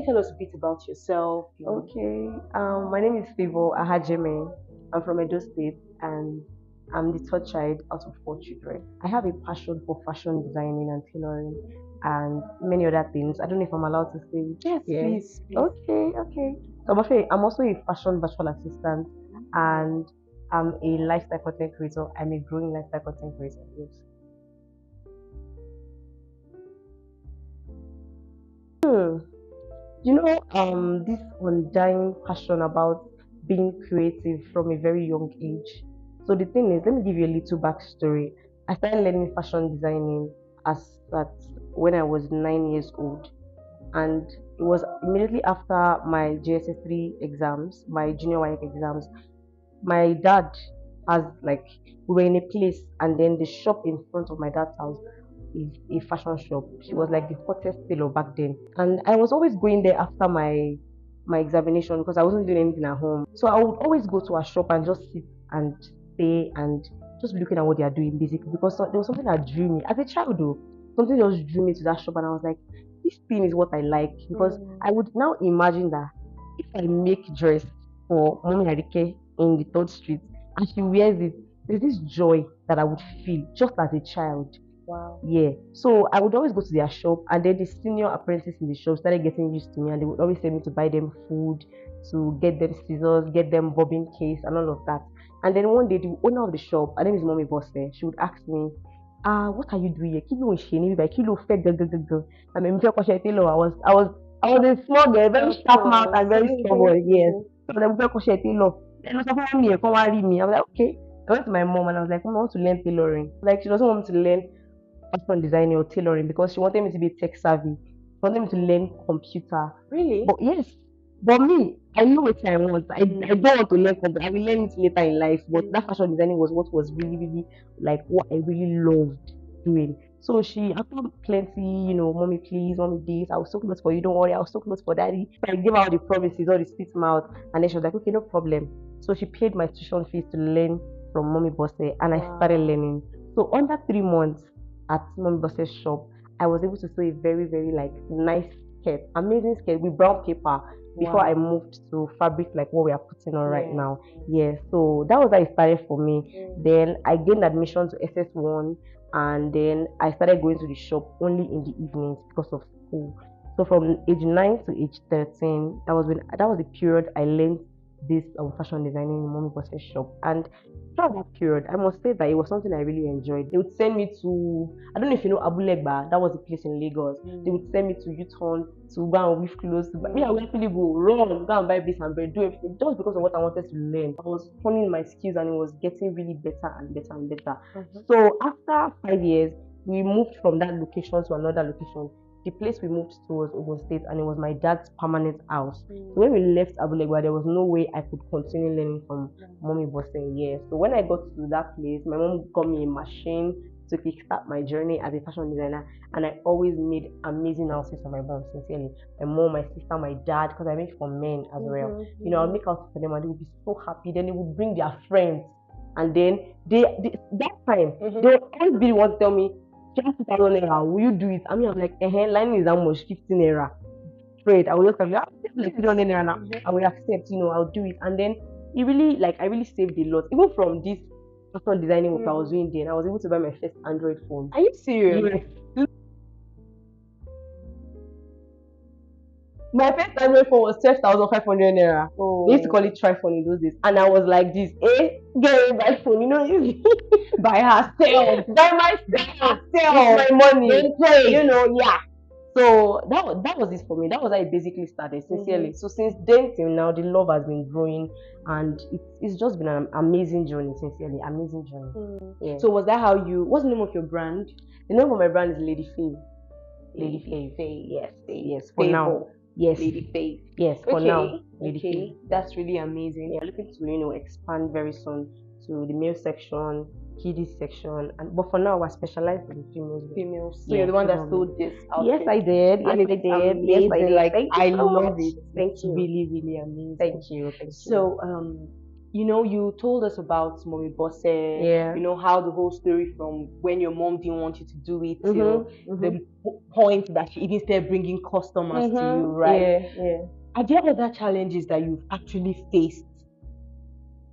tell us a bit about yourself? Okay. My name is Favor Ahajime. I'm from Edo State and I'm the third child out of four children. I have a passion for fashion designing and tailoring and many other things. I don't know if I'm allowed to say. Yes, Yes. please. Okay, okay. So I'm also a fashion virtual assistant and I'm a lifestyle content creator. I'm a growing lifestyle content creator. Yes. Hmm. This undying passion about being creative from a very young age. So the thing is, let me give you a little backstory. I started learning fashion designing as at when I was 9 years old, and it was immediately after my GSS3 exams, my junior YF exams. My dad has like we were in a place, and then the shop in front of my dad's house is a fashion shop. She was like the hottest tailor back then, and I was always going there after my examination because I wasn't doing anything at home. So I would always go to her shop and just sit and stay and just be looking at what they are doing basically because there was something that drew me as a child though. Something just drew me to that shop and I was like, this thing is what I like because I would now imagine that if I make dress for Mommy Arike in the third street and she wears it, there's this joy that I would feel just as a child. Wow. Yeah. So I would always go to their shop, and then the senior apprentices in the shop started getting used to me, and they would always send me to buy them food, to get them scissors, get them bobbing case, and all of that. And then one day, the owner of the shop, her name is Mommy Bosse, she would ask me, what are you doing here? Kilo sheni by kilo fake go. I mean, I was a small girl, very Of sharp mouth and very course. stubborn. Yes. So then we crochet tailor. Then I was me, come read me. I was like, okay. I went to my mom and I was like, Mom, I want to learn tailoring. Like she doesn't want me to learn fashion designing or tailoring because she wanted me to be tech savvy. She wanted me to learn computer. Really? But yes, but me, I know what I want. I don't want to learn computer. I will learn it later in life. But that fashion designing was what was really, really like what I really loved doing. So she, after plenty, mommy, please, mommy, this, I was so close for you, don't worry, I was so close for daddy. So I gave her all the promises, all the sweet mouth, and then she was like, okay, no problem. So she paid my tuition fees to learn from Mommy Bosse, and I started learning. So under 3 months at Mommy Bosse's shop, I was able to sew a very, very like nice skirt, amazing skirt with brown paper before I moved to fabric like what we are putting on right now. Yeah, so that was how it started for me. Then I gained admission to SS1 and then I started going to the shop only in the evenings because of school. So from age 9 to age 13, that was the period I learned this fashion designing in Mommy Bosse's shop. And throughout that period, I must say that it was something I really enjoyed. They would send me to, I don't know if you know Abulegba, that was a place in Lagos. They would send me to Uton to go and weave clothes. Me, I would actually go run, go and buy this and bread, do everything just because of what I wanted to learn. I was honing my skills and it was getting really better and better and better. So after 5 years, we moved from that location to another location. The place we moved to was Ogun State and it was my dad's permanent house. So when we left Abulegwa, there was no way I could continue learning from Mommy Bosse. Yeah. So when I got to that place, my mom got me a machine to kickstart my journey as a fashion designer. And I always made amazing outfits for my mom, sincerely. My mom, my sister, my dad, because I made for men as well. I'll make outfits for them and they would be so happy. Then they would bring their friends. And then that time, they would always be the ones to tell me, just 2,000 naira, will you do it? I mean, I'm like, lining is how much? 15 naira. Straight. I will just like 300 naira now. I will accept, I'll do it. And then it really, like, I really saved a lot. Even from this fashion designing work I was doing then, I was able to buy my first Android phone. Are you serious? Yes. My first Android phone was 12,500 naira. They used to call it Tri-phone in those days. And I was like this, get my phone, By herself. by myself. With my money. Yeah. So that was it for me. That was how it basically started, sincerely. So since then till now, the love has been growing and it's just been an amazing journey, sincerely. Amazing journey. Yeah. So was that how what's the name of your brand? The name of my brand is Lady Fave. Lady Fave. Yes, for now. Yes. Lady Fave. Yes, for now. Lady Fave. That's really amazing. Yeah, we're looking to expand very soon to the male section, kiddies section, but for now we're specialized in females. So you're the one that sold this outfit. Yes, I did. And it's amazing. Like I love it. Thank you. Really, really amazing. Thank you. So you told us about Mommy Bosse, Yeah. how the whole story from when your mom didn't want you to do it till Mm-hmm. Mm-hmm. the point that she even started bringing customers to you, right? Yeah. Yeah. Are there other challenges that you've actually faced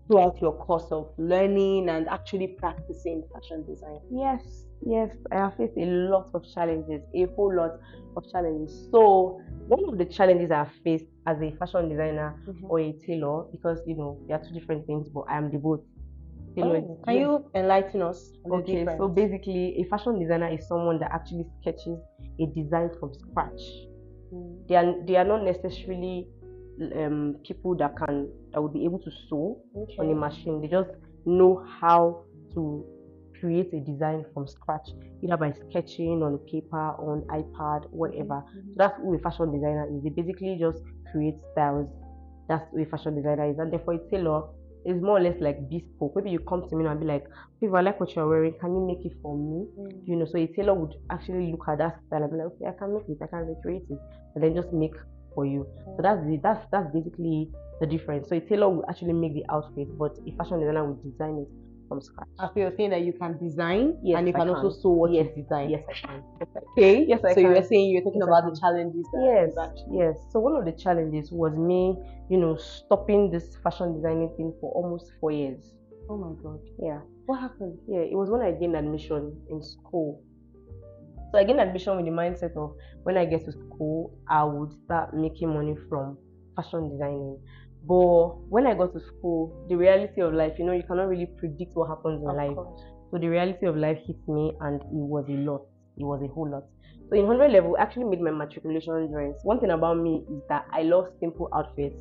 throughout your course of learning and actually practicing fashion design? Yes, yes, I have faced a lot of challenges, a whole lot of challenges. So, one of the challenges I have faced as a fashion designer or a tailor, because they are two different things, but I am the both. Tailor is Can you enlighten us on the okay. difference? So basically, a fashion designer is someone that actually sketches a design from scratch. They are not necessarily people that would be able to sew on a machine. They just know how to create a design from scratch, either by sketching on paper, on iPad, whatever. So that's who a fashion designer is. They basically just create styles. That's who a fashion designer is. And therefore a tailor is more or less like bespoke. Maybe you come to me and be like, if I like what you're wearing, can you make it for me? So a tailor would actually look at that style and be like, okay, I can make it, I can recreate it, and then just make for you. So that's basically the difference. So a tailor will actually make the outfit, but a fashion designer will design it from scratch. I feel saying that you can design, Yes, and you I can also sew what yes, you design. Yes, I can. Okay. Yes, I so can. you were saying you're talking Yes, about the challenges that yes, you've actually. yes. So one of the challenges was me, stopping this fashion designing thing for almost 4 years. Oh my God. Yeah. What happened? Yeah, it was when I gained admission in school. So I gained admission with the mindset of when I get to school, I would start making money from fashion designing. But when I got to school, the reality of life, you cannot really predict what happens in life. Course. So the reality of life hit me, and it was a lot. It was a whole lot. So in 100 level, I actually made my matriculation dress. One thing about me is that I love simple outfits,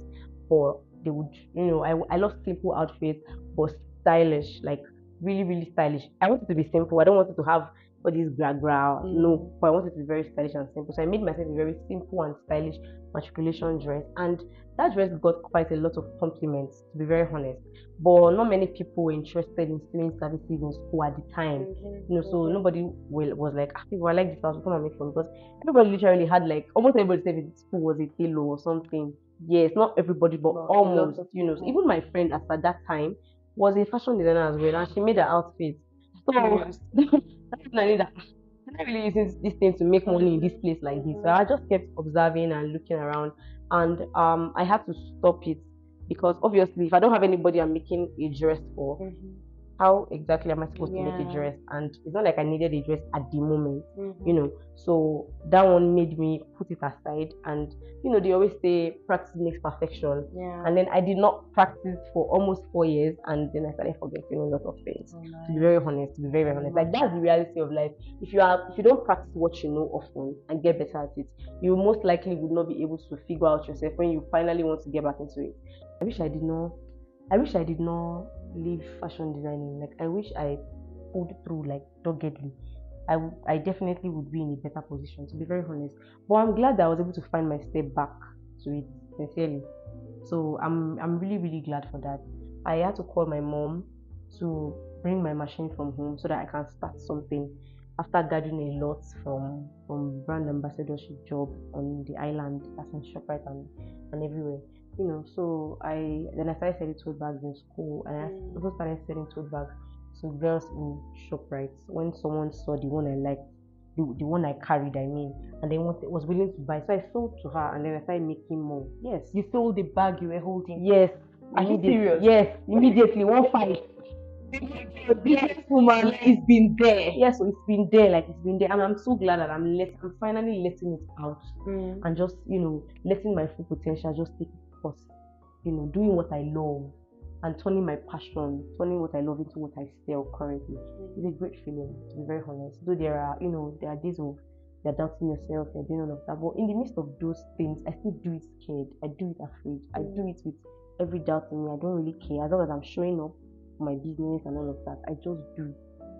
for they would, I love simple outfits, but stylish, like really, really stylish. I want it to be simple. I don't want it to have all this gra. No, but I want it to be very stylish and simple. So I made myself a very simple and stylish matriculation dress, and that dress got quite a lot of compliments, to be very honest. But not many people were interested in student services in school at the time. So nobody was like, people, I like this house, come and make fun, because everybody literally had, like, almost everybody said in school was a tailor or something. Yes, not everybody, but almost. So even my friend at that time was a fashion designer as well, and she made her outfit. So definitely that can I really use this thing to make money in this place like this? So I just kept observing and looking around, and I had to stop it, because obviously if I don't have anybody I'm making a dress for, how exactly am I supposed to make a dress? And it's not like I needed a dress at the moment, So that one made me put it aside. And they always say practice makes perfection. And then I did not practice for almost 4 years, and then I started forgetting a lot of things. To be very honest, like that's the reality of life. If you don't practice what you know often and get better at it, you most likely would not be able to figure out yourself when you finally want to get back into it. I wish I did not leave fashion designing. Like, I wish I pulled through, like, doggedly. I definitely would be in a better position, to be very honest. But I'm glad that I was able to find my step back to it, sincerely. So I'm really, really glad for that. I had to call my mom to bring my machine from home so that I can start something, after gathering a lot from brand ambassadorship job on the island, that's in Shoprite and everywhere. So I started selling tote bags in school, and I also started selling tote bags to girls in Shoprite. When someone saw the one I liked, the one I carried, I mean, and then was willing to buy, so I sold to her, and then I started making more. Yes. You sold the bag you were holding? Yes. Are you serious? Yes, immediately, 1.5. This woman, it's been there. Yes, so it's been there, and I'm so glad that I'm finally letting it out, and just letting my full potential just take its course. Doing what I love and turning my passion, turning what I love into what I sell currently. It's a great feeling, to be very honest. Though there are days of you're doubting yourself, you're doing all of that, but in the midst of those things, I still do it scared. I do it afraid. I do it with every doubt in me. I don't really care, as long as I'm showing up for my business and all of that. I just do,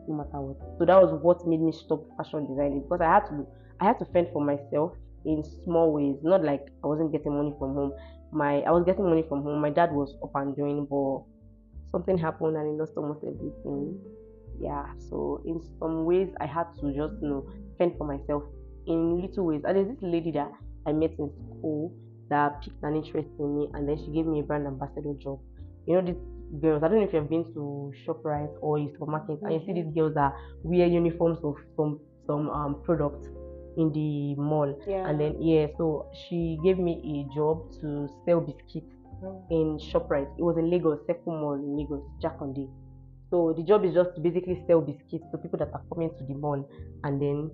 no matter what. So that was what made me stop fashion designing, because I had to fend for myself in small ways. Not like I wasn't getting money from home. I was getting money from home. My dad was up and doing, but something happened and he lost almost everything. Yeah, so in some ways I had to just fend for myself in little ways. And there's this lady that I met in school that piqued an interest in me, and then she gave me a brand ambassador job. This girls. I don't know if you've been to ShopRite or a supermarket, and you see Mhm. these girls that wear uniforms of some products in the mall. And Yeah. then yeah, so she gave me a job to sell biscuits Mm. in ShopRite. It was in Lagos, Second Mall in Lagos, Jakonde. So the job is just to basically sell biscuits to people that are coming to the mall and then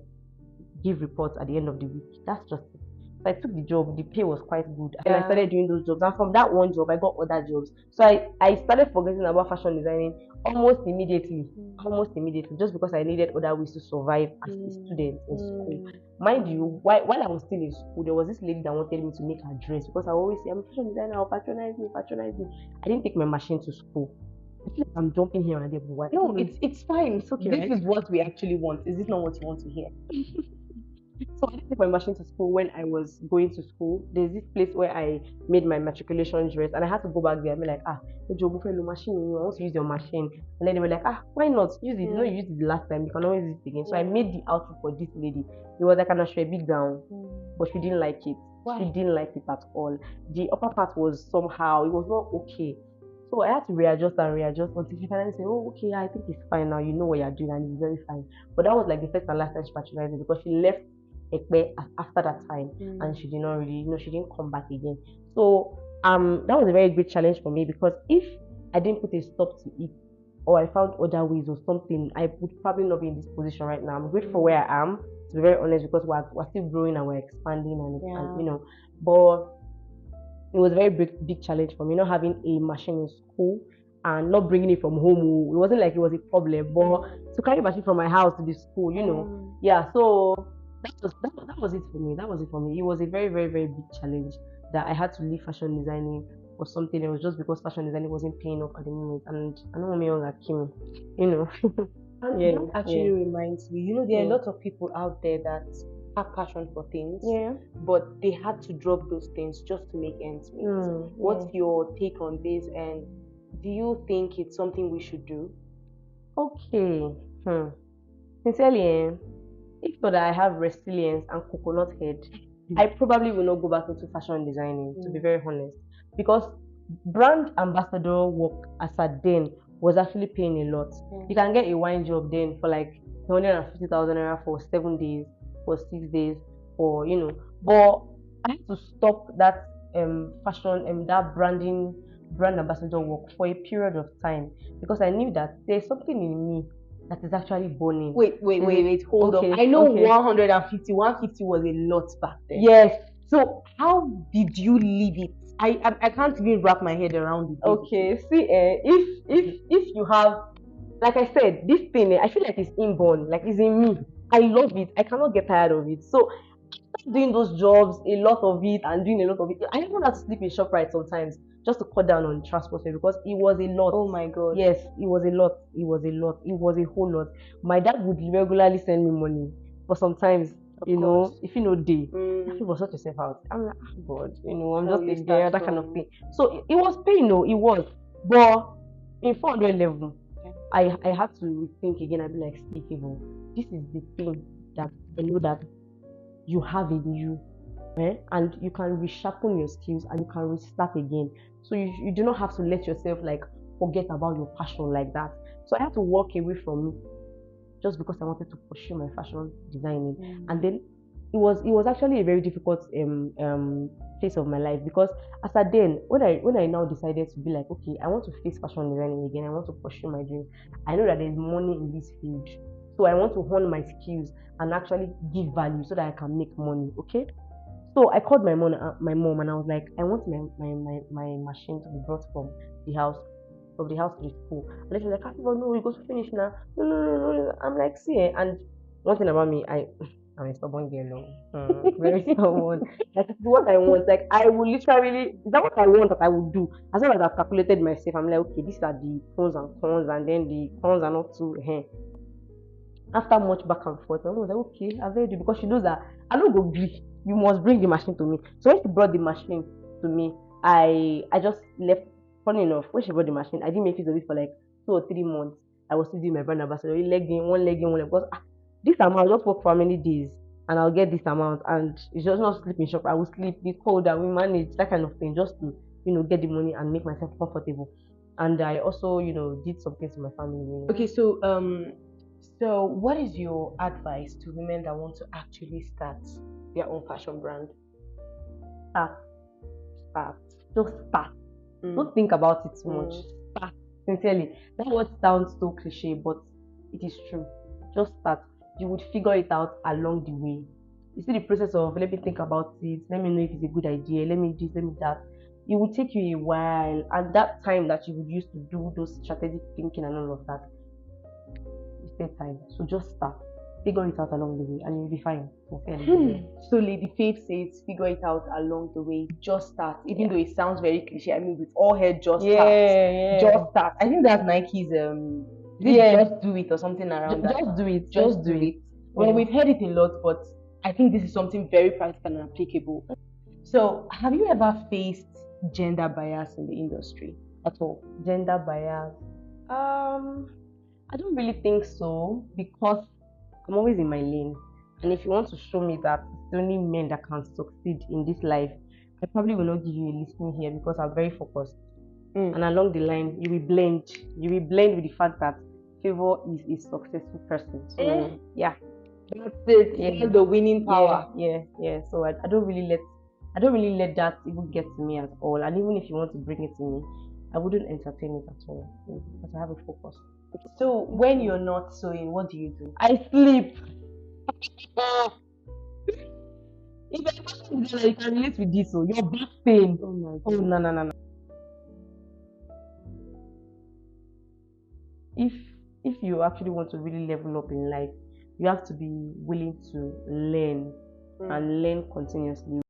give reports at the end of the week. That's just it. So I took the job, the pay was quite good. And I Yeah. started doing those jobs. And from that one job, I got other jobs. So I started forgetting about fashion designing almost immediately. Mm. Almost immediately, just because I needed other ways to survive as a Mm. student in school. Mm. Mind Mm. you, while I was still in school, there was this lady that wanted me to make her dress because I always say, I'm a fashion designer, I'll patronize me, patronize me. I didn't take my machine to school. I feel like I'm jumping here and there, but why? I No, don't know. it's fine. It's okay, This right? is what we actually want. Is this not what you want to hear? So I didn't take my machine to school when I was going to school. There's this place where I made my matriculation dress, and I had to go back there and be like, Ejo, mo fẹ́ lo machine, I want to use your machine. And then they were like, why not use it? You know, you used it the last time, you can always use it again. So I made the outfit for this lady. It was like an ashwebi gown, Mm. but she didn't like it. Why? She didn't like it at all. The upper part was somehow, it was not okay. So I had to readjust and readjust until she finally said, oh, okay, I think it's fine now. You know what you're doing, and it's very fine. But that was like the first and last time she patronized me because she left Ekpe after that time, and she did not really, she didn't come back again. So that was a very great challenge for me because if I didn't put a stop to it, or I found other ways or something, I would probably not be in this position right now. I'm grateful for where I am, to be very honest, because we're still growing and we're expanding and but it was a very big challenge for me not having a machine in school and not bringing it from home. It wasn't like it was a problem, but to carry machine from my house to the school, yeah. So that was it for me. That was it for me. It was a very very very big challenge that I had to leave fashion designing or something. It was just because fashion designing wasn't paying off at the moment, and I don't want me on that Kim, you know. And Yeah, that actually reminds me, there are a yeah, lot of people out there that have passion for things, yeah. but they had to drop those things just to make ends meet. What's Yeah. your take on this? And do you think it's something we should do? Okay. Sincerely, if not that I have resilience and coconut head, I probably will not go back into fashion designing, to be very honest. Because brand ambassador work as at then was actually paying a lot. You can get a wine job then for like 150,000 naira for 7 days, for 6 days, for But I had to stop that fashion that brand ambassador work for a period of time because I knew that there's something in me that is actually burning. Wait, hold up. Okay, I know okay. 150 was a lot back then. Yes. So how did you leave it? I can't even wrap my head around it. Okay. See, if you have, like I said, this thing, I feel like it's inborn, like it's in me. I love it. I cannot get tired of it. So doing those jobs, a lot of it, and doing a lot of it. I even had to sleep in ShopRite sometimes just to cut down on transport fare because it was a lot. Oh my god. Yes, it was a lot. It was a lot. It was a whole lot. My dad would regularly send me money, but sometimes, if you know day, you will sort yourself out. I'm like, God, I'm just a girl, that kind of thing. So it was pain, it was. But in 400 level, I had to think again. I'd be like, see, people, this is the thing that I know that you have in you, and you can resharpen your skills and you can restart again. So you do not have to let yourself like forget about your passion like that. So I had to walk away from it just because I wanted to pursue my fashion designing. And then it was actually a very difficult phase of my life because as at then when I now decided to be like, okay, I want to face fashion designing again, I want to pursue my dreams. I know that there's money in this field, so I want to hone my skills and actually give value so that I can make money. Okay. So I called my mom, and I was like, I want my machine to be brought from the house to the school. And then she was like, no, you go to finish now. No, no, no, no, no. I'm like, see, and one thing about me, I'm a stubborn girl, very stubborn. Like, it's what I want. Like, I will literally, is that what I want that I will do? As long as I've calculated myself, I'm like, okay, these are the pros and cons, and then the cons are not too, After much back and forth, my mom was like, okay, I've heard you because she knows that I don't go agree. You must bring the machine to me. So when she brought the machine to me, I just left. Funny enough, when she brought the machine, I didn't make use of it for like 2 or 3 months. I was still doing my brand ambassador, one leg in, one leg. Because this amount, I'll just work for how many days and I'll get this amount. And it's just not sleeping shop. I will sleep, the cold, and we manage that kind of thing just to, get the money and make myself comfortable. and I also, did some things in my family. Okay, so what is your advice to women that want to actually start their own fashion brand? Start, start, just start. Mm. Don't think about it too much. Mm. Start. Sincerely, that word sounds so cliche, but it is true. Just start. You would figure it out along the way. You see the process of let me think about it, let me know if it's a good idea, let me this, let me that. It will take you a while, and that time that you would use to do those strategic thinking and all of that, it takes time. So just start. Figure it out along the way, and you'll be fine. So Lady Fave says, figure it out along the way. Just start. Even though it sounds very cliche. I mean, with all head, just start. Yeah. Just start. I think that's Nike's just do it or something around that. Just do it. Just do it. Well, Yeah. we've heard it a lot, but I think this is something very practical and applicable. So, have you ever faced gender bias in the industry at all? Gender bias. I don't really think so because I'm always in my lane. And if you want to show me that it's only men that can succeed in this life, I probably will not give you a listening here because I'm very focused. And along the line, you will blend. You will blend with the fact that Favor is a successful person. So yeah, That's it. yeah, That's the winning power. yeah. So I don't really let that even get to me at all. And even if you want to bring it to me, I wouldn't entertain it at all because I have a focus. So, when you're not sewing, what do you do? I sleep. If you're a fashion designer, you can relate with this. So your back pain. Oh my Oh God. no. If you actually want to really level up in life, you have to be willing to learn and learn continuously.